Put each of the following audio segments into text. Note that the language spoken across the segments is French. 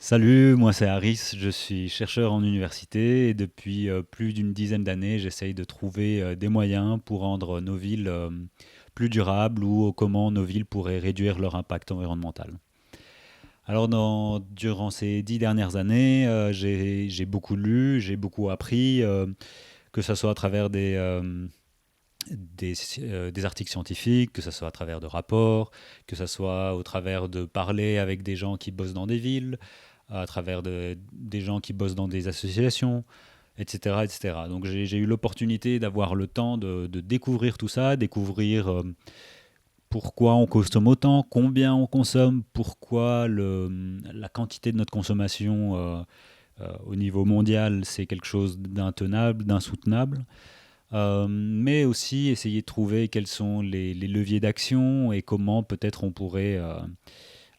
Salut, moi c'est Harris, je suis chercheur en université et depuis plus d'une dizaine d'années, j'essaye de trouver des moyens pour rendre nos villes plus durables ou comment nos villes pourraient réduire leur impact environnemental. Alors durant ces 10 dernières années, j'ai beaucoup lu, j'ai beaucoup appris, que ce soit à travers des articles scientifiques, que ce soit à travers de rapports, que ce soit au travers de parler avec des gens qui bossent dans des villes, à travers des gens qui bossent dans des associations, etc. etc. Donc j'ai eu l'opportunité d'avoir le temps de découvrir tout ça, découvrir pourquoi on consomme autant, combien on consomme, pourquoi la quantité de notre consommation au niveau mondial, c'est quelque chose d'intenable, d'insoutenable. Mais aussi essayer de trouver quels sont les leviers d'action et comment peut-être on pourrait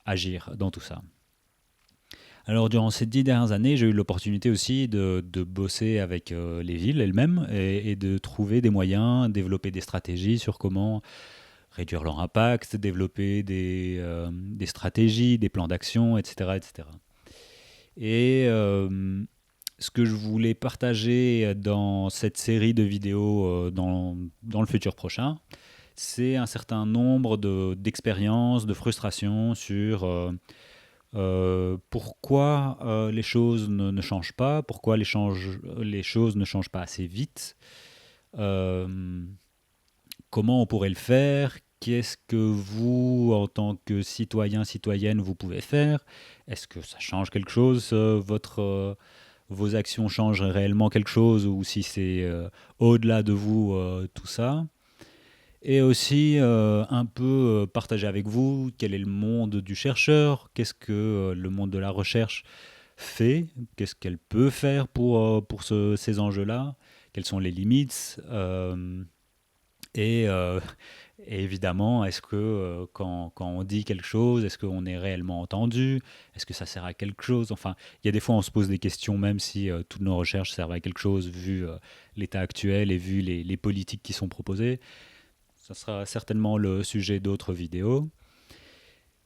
agir dans tout ça. Alors, durant ces 10 dernières années, j'ai eu l'opportunité aussi de bosser avec les villes elles-mêmes et de trouver des moyens, développer des stratégies sur comment réduire leur impact, développer des stratégies, des plans d'action, etc. etc. Et ce que je voulais partager dans cette série de vidéos dans le futur prochain, c'est un certain nombre d'expériences, de frustrations sur pourquoi les choses ne changent pas, pourquoi les choses ne changent pas assez vite, euh, comment on pourrait le faire, qu'est-ce que vous, en tant que citoyen, citoyenne, vous pouvez faire, est-ce que ça change quelque chose, vos actions changent réellement quelque chose, ou si c'est au-delà de vous, tout ça. Et aussi un peu partager avec vous quel est le monde du chercheur, qu'est-ce que le monde de la recherche fait, qu'est-ce qu'elle peut faire pour ces enjeux-là, quelles sont les limites, et, euh, et évidemment, est-ce que quand on dit quelque chose, est-ce qu'on est réellement entendu, est-ce que ça sert à quelque chose, enfin, il y a des fois on se pose des questions même si toutes nos recherches servent à quelque chose vu l'état actuel et vu les politiques qui sont proposées. Ça sera certainement le sujet d'autres vidéos.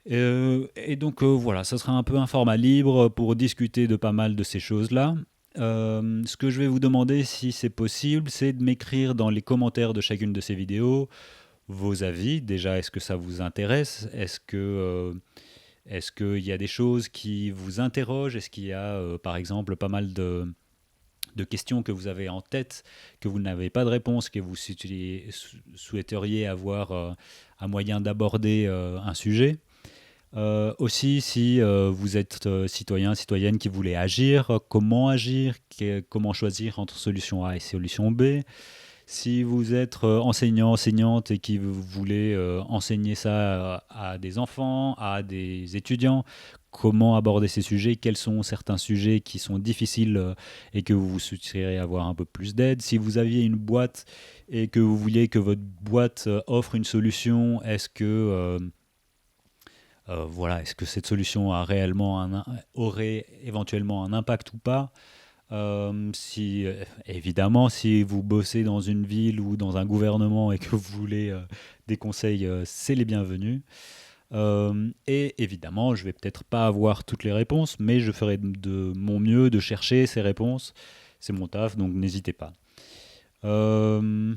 Et donc voilà, ça sera un peu un format libre pour discuter de pas mal de ces choses-là. Ce que je vais vous demander, si c'est possible, c'est de m'écrire dans les commentaires de chacune de ces vidéos vos avis. Déjà, est-ce que ça vous intéresse? Est-ce qu'il y a des choses qui vous interrogent? Est-ce qu'il y a, par exemple, pas mal de questions que vous avez en tête, que vous n'avez pas de réponse, que vous souhaiteriez avoir un moyen d'aborder un sujet. Aussi, si vous êtes citoyen, citoyenne qui voulait agir, comment agir, comment choisir entre solution A et solution B. Si vous êtes enseignant, enseignante et qui voulez enseigner ça à des enfants, à des étudiants, comment aborder ces sujets, quels sont certains sujets qui sont difficiles et que vous souhaiteriez avoir un peu plus d'aide. Si vous aviez une boîte et que vous vouliez que votre boîte offre une solution, voilà, est-ce que cette solution aurait éventuellement un impact ou pas? Si, évidemment, si vous bossez dans une ville ou dans un gouvernement et que vous voulez des conseils, c'est les bienvenus. Et évidemment, je vais peut-être pas avoir toutes les réponses, mais je ferai de mon mieux de chercher ces réponses. C'est mon taf, donc n'hésitez pas. Euh,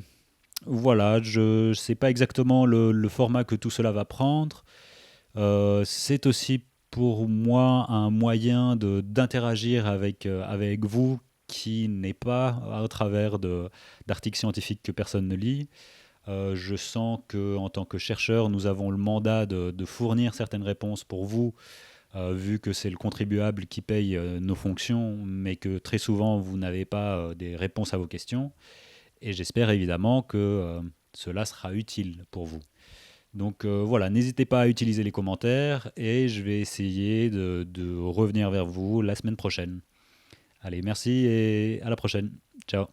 voilà, je ne sais pas exactement le format que tout cela va prendre. C'est aussi pour moi un moyen d'interagir avec vous qui n'est pas à travers d'articles scientifiques que personne ne lit. Je sens qu'en tant que chercheur, nous avons le mandat de fournir certaines réponses pour vous, vu que c'est le contribuable qui paye nos fonctions, mais que très souvent, vous n'avez pas des réponses à vos questions. Et j'espère évidemment que cela sera utile pour vous. Donc voilà, n'hésitez pas à utiliser les commentaires et je vais essayer de revenir vers vous la semaine prochaine. Allez, merci et à la prochaine. Ciao.